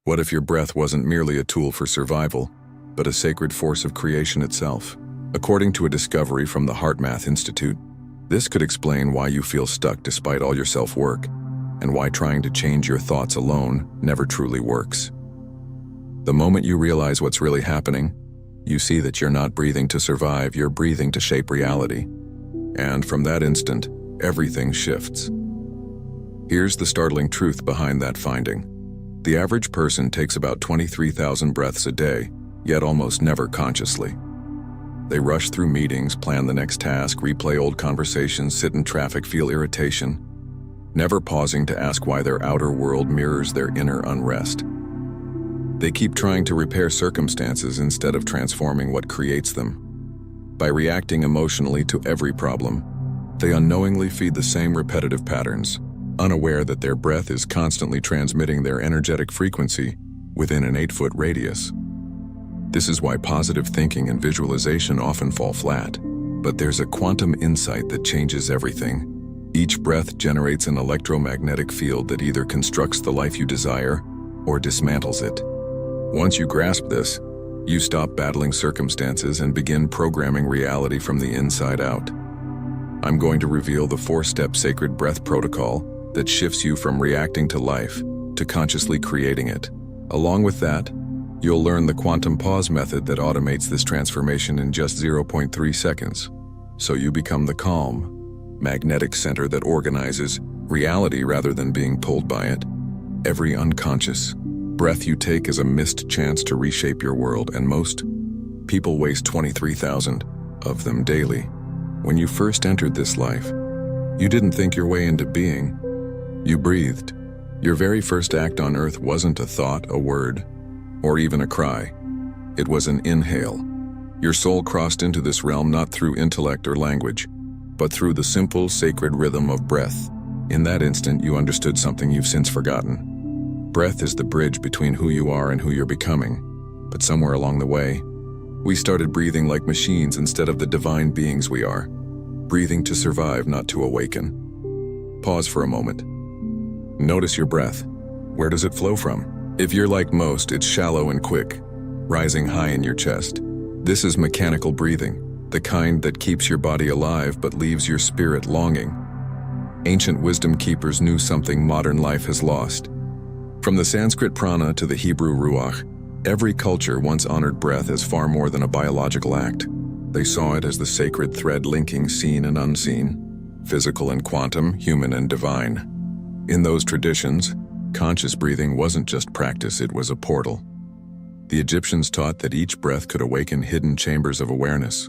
What if your breath wasn't merely a tool for survival, but a sacred force of creation itself? According to a discovery from the HeartMath Institute, this could explain why you feel stuck despite all your self-work, and why trying to change your thoughts alone never truly works. The moment you realize what's really happening, you see that you're not breathing to survive, you're breathing to shape reality. And from that instant, everything shifts. Here's the startling truth behind that finding. The average person takes about 23,000 breaths a day, yet almost never consciously. They rush through meetings, plan the next task, replay old conversations, sit in traffic, feel irritation, never pausing to ask why their outer world mirrors their inner unrest. They keep trying to repair circumstances instead of transforming what creates them. By reacting emotionally to every problem, they unknowingly feed the same repetitive patterns, unaware that their breath is constantly transmitting their energetic frequency within an 8-foot radius. This is why positive thinking and visualization often fall flat. But there's a quantum insight that changes everything. Each breath generates an electromagnetic field that either constructs the life you desire or dismantles it. Once you grasp this, you stop battling circumstances and begin programming reality from the inside out. I'm going to reveal the 4-step sacred breath protocol that shifts you from reacting to life to consciously creating it. Along with that, you'll learn the quantum pause method that automates this transformation in just 0.3 seconds. So you become the calm, magnetic center that organizes reality rather than being pulled by it. Every unconscious breath you take is a missed chance to reshape your world, and most people waste 23,000 of them daily. When you first entered this life, you didn't think your way into being. You breathed. Your very first act on earth wasn't a thought, a word, or even a cry. It was an inhale. Your soul crossed into this realm not through intellect or language, but through the simple, sacred rhythm of breath. In that instant, you understood something you've since forgotten. Breath is the bridge between who you are and who you're becoming. But somewhere along the way, we started breathing like machines instead of the divine beings we are. Breathing to survive, not to awaken. Pause for a moment. Notice your breath. Where does it flow from? If you're like most, it's shallow and quick, rising high in your chest. This is mechanical breathing, the kind that keeps your body alive but leaves your spirit longing. Ancient wisdom keepers knew something modern life has lost. From the Sanskrit prana to the Hebrew ruach, every culture once honored breath as far more than a biological act. They saw it as the sacred thread linking seen and unseen, physical and quantum, human and divine. In those traditions, conscious breathing wasn't just practice, it was a portal. The Egyptians taught that each breath could awaken hidden chambers of awareness.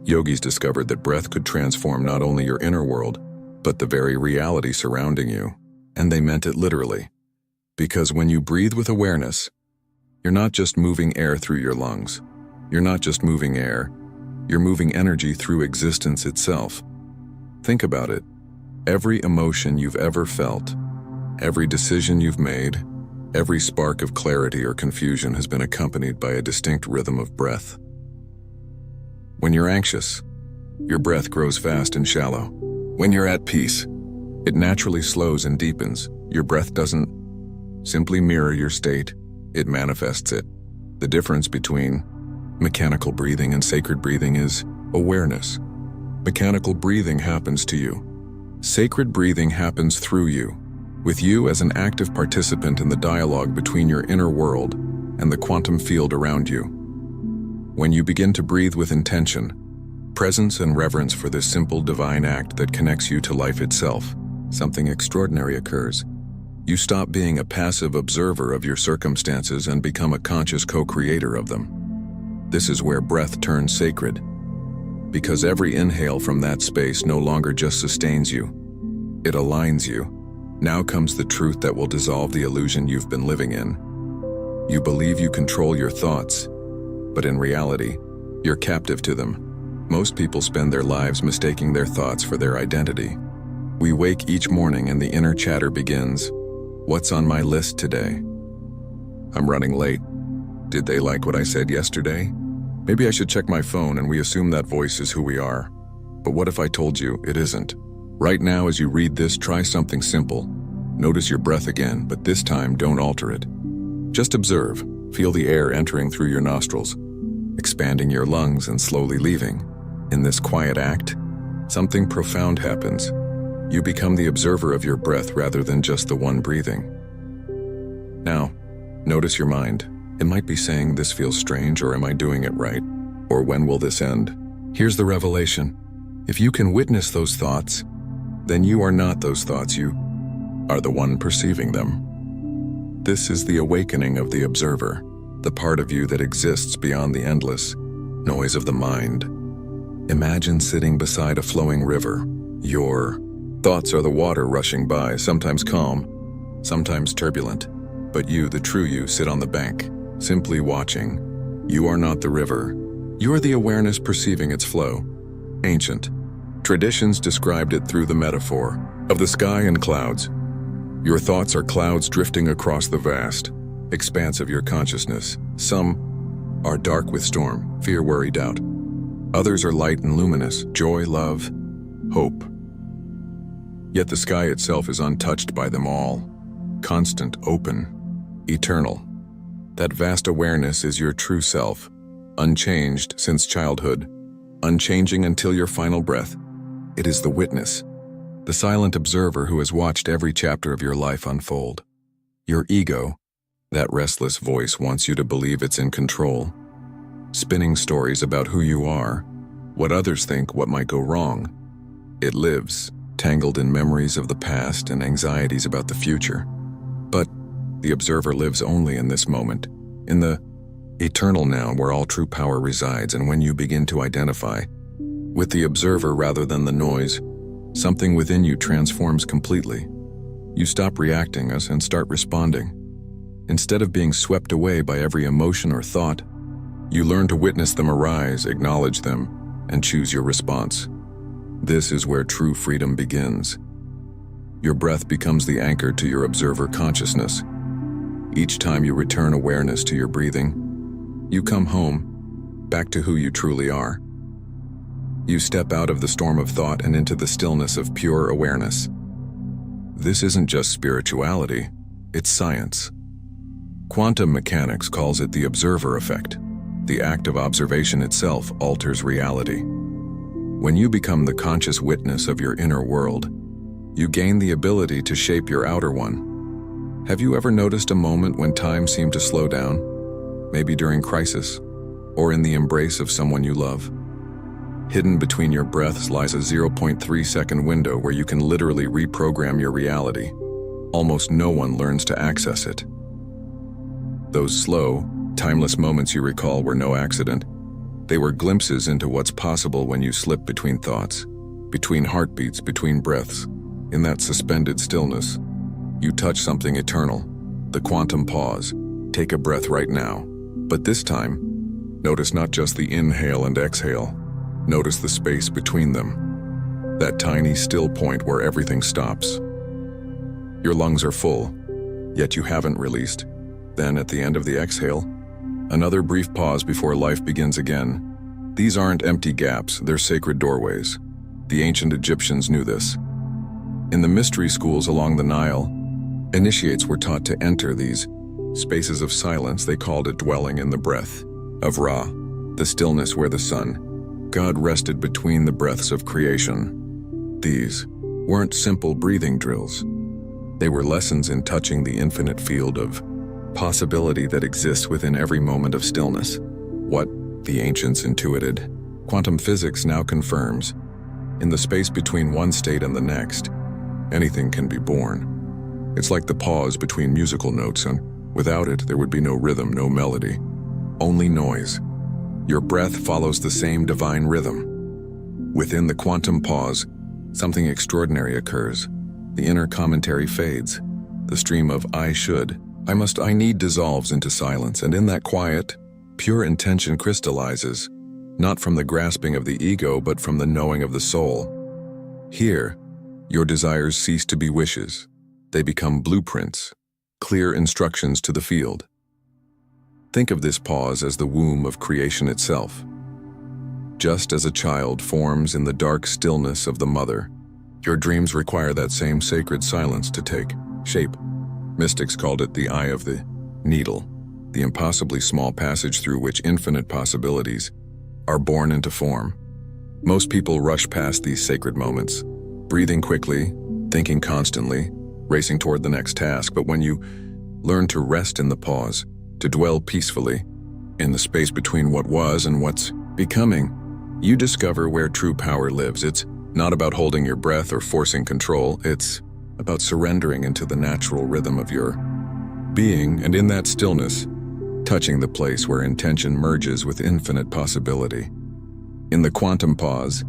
Yogis discovered that breath could transform not only your inner world, but the very reality surrounding you. And they meant it literally. Because when you breathe with awareness, you're not just moving air through your lungs. You're not just moving air. You're moving energy through existence itself. Think about it. Every emotion you've ever felt, every decision you've made, every spark of clarity or confusion has been accompanied by a distinct rhythm of breath. When you're anxious, your breath grows fast and shallow. When you're at peace, it naturally slows and deepens. Your breath doesn't simply mirror your state, it manifests it. The difference between mechanical breathing and sacred breathing is awareness. Mechanical breathing happens to you. Sacred breathing happens through you, with you as an active participant in the dialogue between your inner world and the quantum field around you. When you begin to breathe with intention, presence and reverence for this simple divine act that connects you to life itself, something extraordinary occurs. You stop being a passive observer of your circumstances and become a conscious co-creator of them. This is where breath turns sacred, because every inhale from that space no longer just sustains you, it aligns you. Now comes the truth that will dissolve the illusion you've been living in. You believe you control your thoughts, but in reality, you're captive to them. Most people spend their lives mistaking their thoughts for their identity. We wake each morning and the inner chatter begins. What's on my list today? I'm running late. Did they like what I said yesterday? Maybe I should check my phone, and we assume that voice is who we are. But what if I told you it isn't? Right now, as you read this, try something simple. Notice your breath again, but this time don't alter it. Just observe. Feel the air entering through your nostrils, expanding your lungs and slowly leaving. In this quiet act, something profound happens. You become the observer of your breath rather than just the one breathing. Now, notice your mind. It might be saying, "This feels strange," or "Am I doing it right?" or "When will this end?" Here's the revelation. If you can witness those thoughts, then you are not those thoughts, you are the one perceiving them. This is the awakening of the observer, the part of you that exists beyond the endless noise of the mind. Imagine sitting beside a flowing river. Your thoughts are the water rushing by, sometimes calm, sometimes turbulent. But you, the true you, sit on the bank, simply watching. You are not the river. You are the awareness perceiving its flow. Ancient traditions described it through the metaphor of the sky and clouds. Your thoughts are clouds drifting across the vast expanse of your consciousness. Some are dark with storm, fear, worry, doubt. Others are light and luminous, joy, love, hope. Yet the sky itself is untouched by them all, constant, open, eternal. That vast awareness is your true self, unchanged since childhood, unchanging until your final breath. It is the witness, the silent observer who has watched every chapter of your life unfold. Your ego, that restless voice, wants you to believe it's in control, spinning stories about who you are, what others think, what might go wrong. It lives, tangled in memories of the past and anxieties about the future. But the observer lives only in this moment, in the eternal now where all true power resides. And when you begin to identify with the observer rather than the noise, something within you transforms completely. You stop reacting and start responding. Instead of being swept away by every emotion or thought, you learn to witness them arise, acknowledge them, and choose your response. This is where true freedom begins. Your breath becomes the anchor to your observer consciousness. Each time you return awareness to your breathing, you come home, back to who you truly are. You step out of the storm of thought and into the stillness of pure awareness. This isn't just spirituality, it's science. Quantum mechanics calls it the observer effect. The act of observation itself alters reality. When you become the conscious witness of your inner world, you gain the ability to shape your outer one. Have you ever noticed a moment when time seemed to slow down? Maybe during crisis, or in the embrace of someone you love? Hidden between your breaths lies a 0.3-second window where you can literally reprogram your reality. Almost no one learns to access it. Those slow, timeless moments you recall were no accident. They were glimpses into what's possible when you slip between thoughts, between heartbeats, between breaths. In that suspended stillness, you touch something eternal, the quantum pause. Take a breath right now. But this time, notice not just the inhale and exhale. Notice the space between them. That tiny still point where everything stops. Your lungs are full, yet you haven't released. Then at the end of the exhale, another brief pause before life begins again. These aren't empty gaps, they're sacred doorways. The ancient Egyptians knew this. In the mystery schools along the Nile, initiates were taught to enter these spaces of silence. They called it dwelling in the breath of Ra, the stillness where the sun, God, rested between the breaths of creation. These weren't simple breathing drills. They were lessons in touching the infinite field of possibility that exists within every moment of stillness. What the ancients intuited, quantum physics now confirms. In the space between one state and the next, anything can be born. It's like the pause between musical notes, and without it, there would be no rhythm, no melody, only noise. Your breath follows the same divine rhythm. Within the quantum pause, something extraordinary occurs. The inner commentary fades. The stream of I should, I must, I need dissolves into silence, and in that quiet, pure intention crystallizes, not from the grasping of the ego, but from the knowing of the soul. Here, your desires cease to be wishes. They become blueprints, clear instructions to the field. Think of this pause as the womb of creation itself. Just as a child forms in the dark stillness of the mother, your dreams require that same sacred silence to take shape. Mystics called it the eye of the needle, the impossibly small passage through which infinite possibilities are born into form. Most people rush past these sacred moments, breathing quickly, thinking constantly, racing toward the next task. But when you learn to rest in the pause, to dwell peacefully in the space between what was and what's becoming, you discover where true power lives. It's not about holding your breath or forcing control. It's about surrendering into the natural rhythm of your being, and in that stillness, touching the place where intention merges with infinite possibility. In the quantum pause,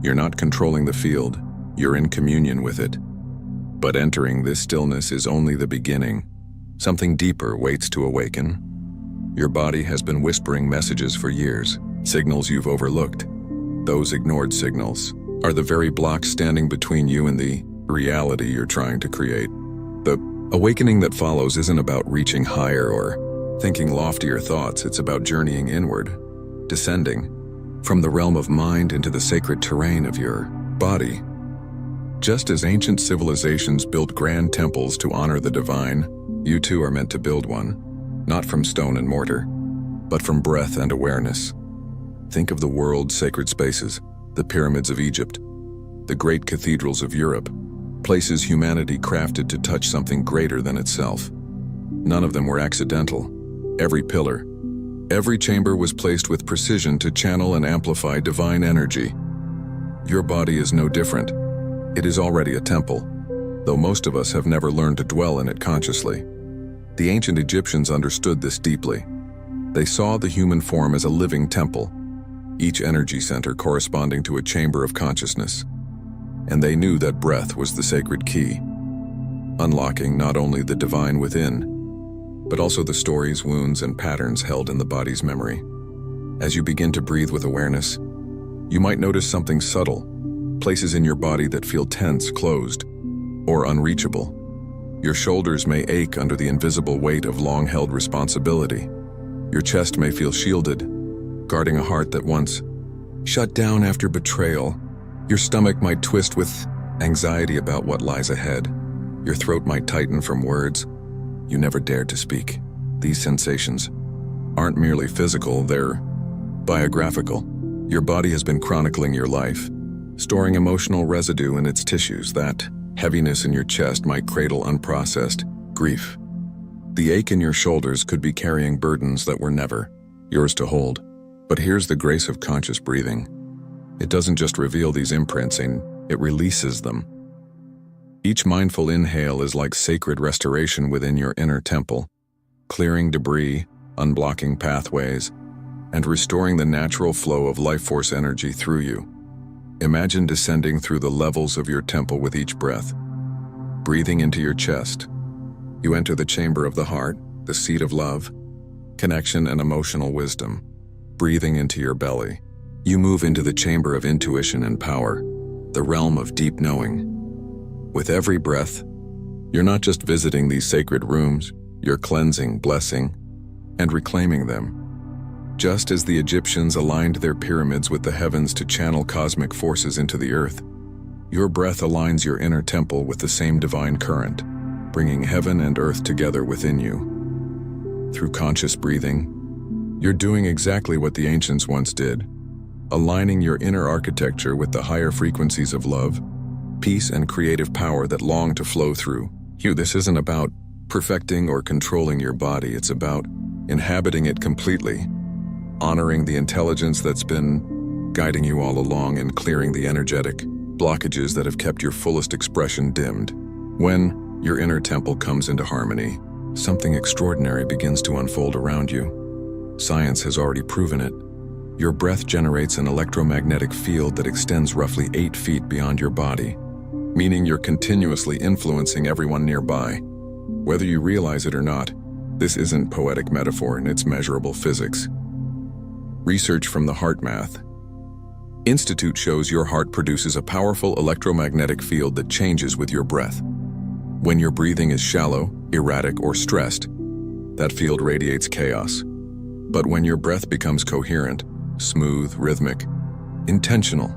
you're not controlling the field, you're in communion with it. But entering this stillness is only the beginning. Something deeper waits to awaken. Your body has been whispering messages for years, signals you've overlooked. Those ignored signals are the very blocks standing between you and the reality you're trying to create. The awakening that follows isn't about reaching higher or thinking loftier thoughts. It's about journeying inward, descending from the realm of mind into the sacred terrain of your body. Just as ancient civilizations built grand temples to honor the divine, you too are meant to build one, not from stone and mortar, but from breath and awareness. Think of the world's sacred spaces, the pyramids of Egypt, the great cathedrals of Europe, places humanity crafted to touch something greater than itself. None of them were accidental. Every pillar, every chamber was placed with precision to channel and amplify divine energy. Your body is no different. It is already a temple, though most of us have never learned to dwell in it consciously. The ancient Egyptians understood this deeply. They saw the human form as a living temple, each energy center corresponding to a chamber of consciousness. And they knew that breath was the sacred key, unlocking not only the divine within, but also the stories, wounds, and patterns held in the body's memory. As you begin to breathe with awareness, you might notice something subtle, places in your body that feel tense, closed, or unreachable. Your shoulders may ache under the invisible weight of long-held responsibility. Your chest may feel shielded, guarding a heart that once shut down after betrayal. Your stomach might twist with anxiety about what lies ahead. Your throat might tighten from words you never dared to speak. These sensations aren't merely physical, they're biographical. Your body has been chronicling your life, storing emotional residue in its tissues. That heaviness in your chest might cradle unprocessed grief. The ache in your shoulders could be carrying burdens that were never yours to hold. But here's the grace of conscious breathing. It doesn't just reveal these imprints, it releases them. Each mindful inhale is like sacred restoration within your inner temple, clearing debris, unblocking pathways, and restoring the natural flow of life force energy through you. Imagine descending through the levels of your temple with each breath. Breathing into your chest, you enter the chamber of the heart, the seat of love, connection, and emotional wisdom. Breathing into your belly, you move into the chamber of intuition and power, the realm of deep knowing. With every breath, you're not just visiting these sacred rooms, you're cleansing, blessing, and reclaiming them. Just as the Egyptians aligned their pyramids with the heavens to channel cosmic forces into the earth, your breath aligns your inner temple with the same divine current, bringing heaven and earth together within you. Through conscious breathing, you're doing exactly what the ancients once did, aligning your inner architecture with the higher frequencies of love, peace, and creative power that long to flow through you. This isn't about perfecting or controlling your body, it's about inhabiting it completely, honoring the intelligence that's been guiding you all along and clearing the energetic blockages that have kept your fullest expression dimmed. When your inner temple comes into harmony, something extraordinary begins to unfold around you. Science has already proven it. Your breath generates an electromagnetic field that extends roughly 8 feet beyond your body, meaning you're continuously influencing everyone nearby. Whether you realize it or not, this isn't poetic metaphor, it's measurable physics. Research from the HeartMath Institute shows your heart produces a powerful electromagnetic field that changes with your breath. When your breathing is shallow, erratic, or stressed, that field radiates chaos. But when your breath becomes coherent, smooth, rhythmic, intentional,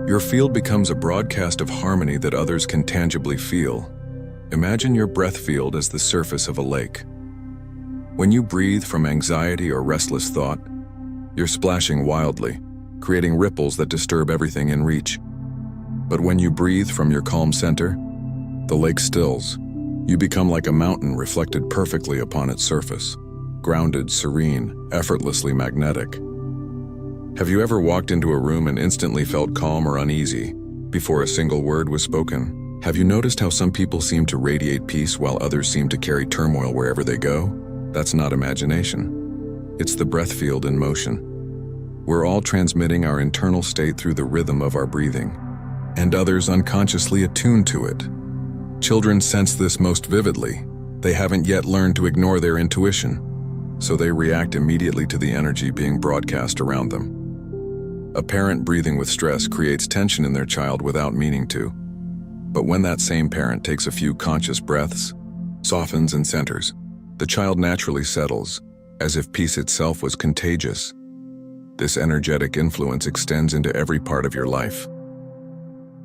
your field becomes a broadcast of harmony that others can tangibly feel. Imagine your breath field as the surface of a lake. When you breathe from anxiety or restless thought, you're splashing wildly, creating ripples that disturb everything in reach. But when you breathe from your calm center, the lake stills. You become like a mountain reflected perfectly upon its surface, grounded, serene, effortlessly magnetic. Have you ever walked into a room and instantly felt calm or uneasy before a single word was spoken? Have you noticed how some people seem to radiate peace while others seem to carry turmoil wherever they go? That's not imagination. It's the breath field in motion. We're all transmitting our internal state through the rhythm of our breathing, and others unconsciously attune to it. Children sense this most vividly. They haven't yet learned to ignore their intuition, so they react immediately to the energy being broadcast around them. A parent breathing with stress creates tension in their child without meaning to. But when that same parent takes a few conscious breaths, softens and centers, the child naturally settles, as if peace itself was contagious. This energetic influence extends into every part of your life.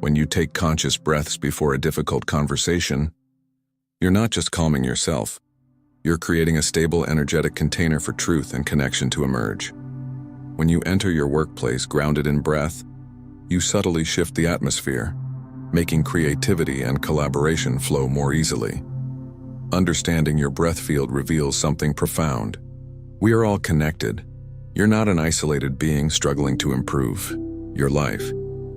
When you take conscious breaths before a difficult conversation, you're not just calming yourself, you're creating a stable, energetic container for truth and connection to emerge. When you enter your workplace grounded in breath, you subtly shift the atmosphere, making creativity and collaboration flow more easily. Understanding your breath field reveals something profound. We are all connected. You're not an isolated being struggling to improve your life.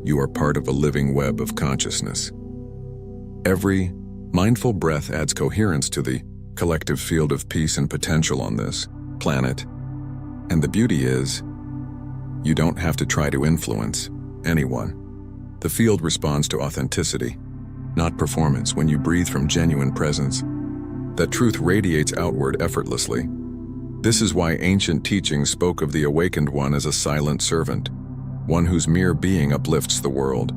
You are part of a living web of consciousness. Every mindful breath adds coherence to the collective field of peace and potential on this planet. And the beauty is, you don't have to try to influence anyone. The field responds to authenticity, not performance. When you breathe from genuine presence, that truth radiates outward effortlessly. This is why ancient teachings spoke of the awakened one as a silent servant, one whose mere being uplifts the world.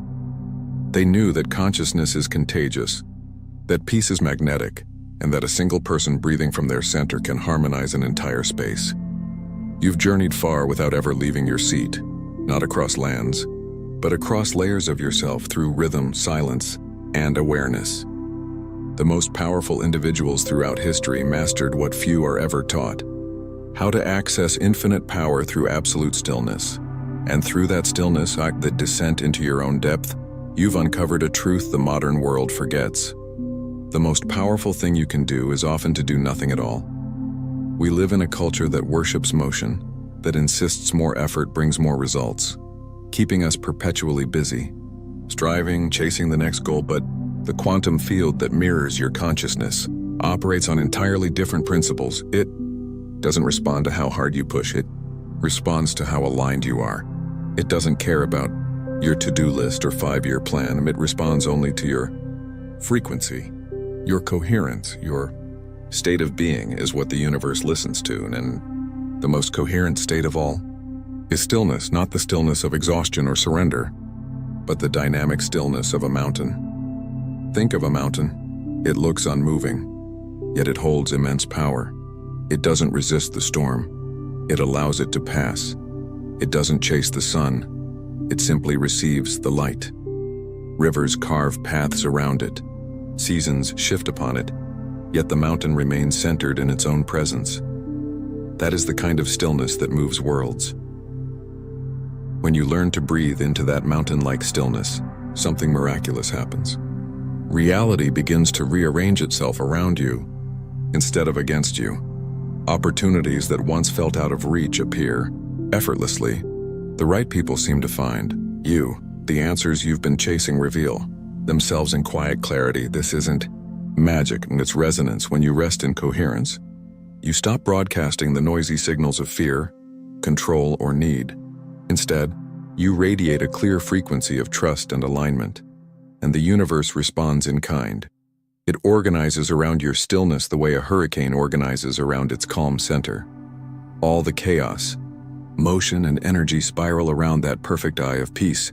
They knew that consciousness is contagious, that peace is magnetic, and that a single person breathing from their center can harmonize an entire space. You've journeyed far without ever leaving your seat, not across lands, but across layers of yourself through rhythm, silence, and awareness. The most powerful individuals throughout history mastered what few are ever taught: how to access infinite power through absolute stillness. And through that stillness, the descent into your own depth, you've uncovered a truth the modern world forgets. The most powerful thing you can do is often to do nothing at all. We live in a culture that worships motion, that insists more effort brings more results, keeping us perpetually busy, striving, chasing the next goal. But the quantum field that mirrors your consciousness operates on entirely different principles. It doesn't respond to how hard you push it, responds to how aligned you are. It doesn't care about your to-do list or 5-year plan. It responds only to your frequency, your coherence, your state of being is what the universe listens to. And the most coherent state of all is stillness, not the stillness of exhaustion or surrender, but the dynamic stillness of a mountain. Think of a mountain. It looks unmoving, yet it holds immense power. It doesn't resist the storm. It allows it to pass. It doesn't chase the sun. It simply receives the light. Rivers carve paths around it. Seasons shift upon it, yet the mountain remains centered in its own presence. That is the kind of stillness that moves worlds. When you learn to breathe into that mountain-like stillness, something miraculous happens. Reality begins to rearrange itself around you instead of against you. Opportunities that once felt out of reach appear effortlessly. The right people seem to find you. The answers you've been chasing reveal themselves in quiet clarity. This isn't magic, and it's resonance. When you rest in coherence, you stop broadcasting the noisy signals of fear, control, or need. Instead, you radiate a clear frequency of trust and alignment, and the universe responds in kind. It organizes around your stillness the way a hurricane organizes around its calm center. All the chaos, motion, and energy spiral around that perfect eye of peace,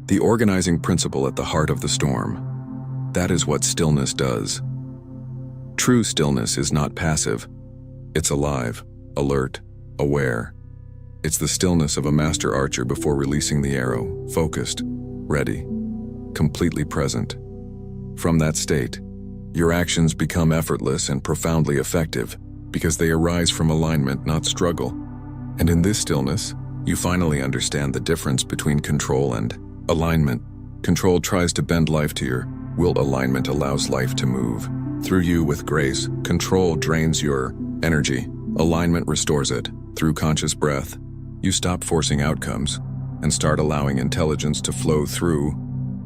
the organizing principle at the heart of the storm. That is what stillness does. True stillness is not passive. It's alive, alert, aware. It's the stillness of a master archer before releasing the arrow, focused, ready, completely present. From that state, your actions become effortless and profoundly effective. because they arise from alignment, not struggle. And in this stillness, you finally understand the difference between control and alignment. Control tries to bend life to your will. Alignment allows life to move through you with grace. Control drains your energy. Alignment restores it. Through conscious breath, you stop forcing outcomes and start allowing intelligence to flow through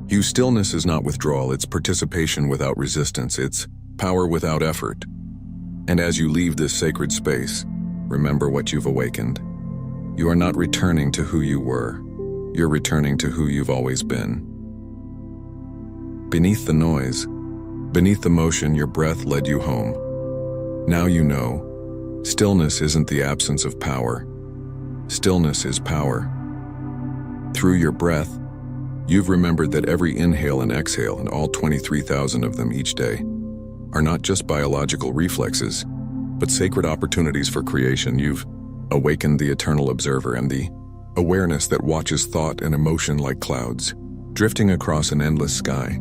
you. Stillness is not withdrawal, it's participation without resistance, it's power without effort. And as you leave this sacred space, remember what you've awakened. You are not returning to who you were, you're returning to who you've always been. Beneath the noise, beneath the motion, your breath led you home. Now you know, stillness isn't the absence of power. Stillness is power. Through your breath, you've remembered that every inhale and exhale, and all 23,000 of them each day, are not just biological reflexes, but sacred opportunities for creation. You've awakened the eternal observer and the awareness that watches thought and emotion like clouds, drifting across an endless sky.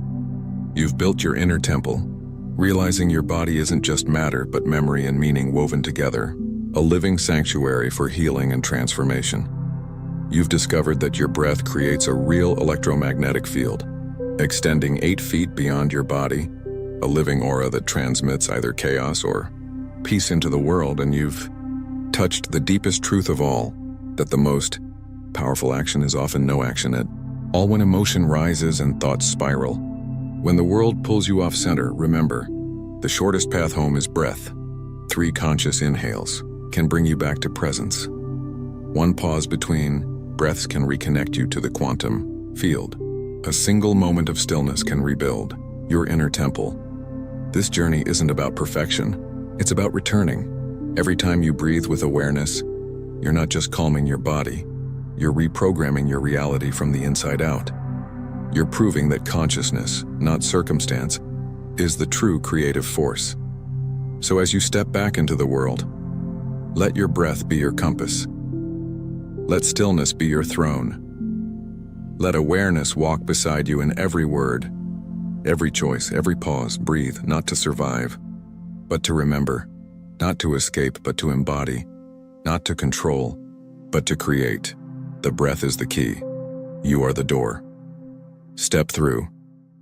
You've built your inner temple, realizing your body isn't just matter but memory and meaning woven together, a living sanctuary for healing and transformation. You've discovered that your breath creates a real electromagnetic field, extending 8 feet beyond your body, a living aura that transmits either chaos or peace into the world. And you've touched the deepest truth of all, that the most powerful action is often no action at all. When emotion rises and thoughts spiral, when the world pulls you off center, remember, the shortest path home is breath. 3 conscious inhales can bring you back to presence. 1 pause between breaths can reconnect you to the quantum field. A single moment of stillness can rebuild your inner temple. This journey isn't about perfection, it's about returning. Every time you breathe with awareness, you're not just calming your body, you're reprogramming your reality from the inside out. You're proving that consciousness, not circumstance, is the true creative force. So as you step back into the world, let your breath be your compass. Let stillness be your throne. Let awareness walk beside you in every word, every choice, every pause. Breathe, not to survive, but to remember, not to escape, but to embody, not to control, but to create. The breath is the key. You are the door. Step through,